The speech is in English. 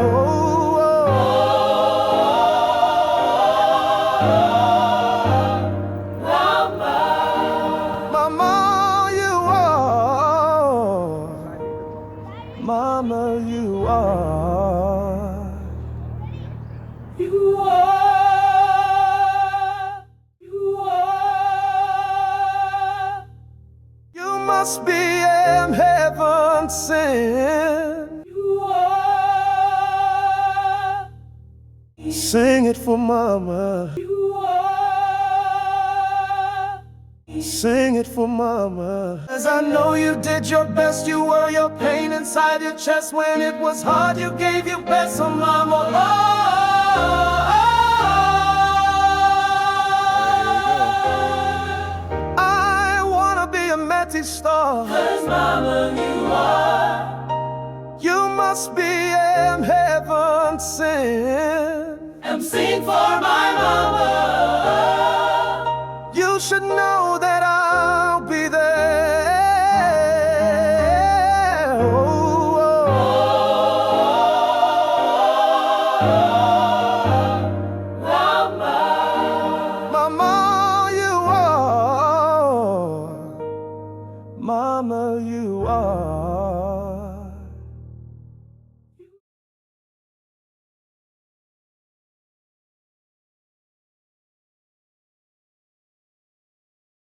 Oh, Mama, you are. Mama, you are. You are. You are. You must be in heaven sent. You are. Sing it for Mama. You are. Sing it for Mama. As I know you did your best, you were your pain inside your chest. When it was hard, you gave your best, so Mama. I wanna be a Matty star. 'Cause Mama, you are. You must be in heaven sent. I'm sing for my mama. You should know that I'll be there. Mama, you are. Mama, you are.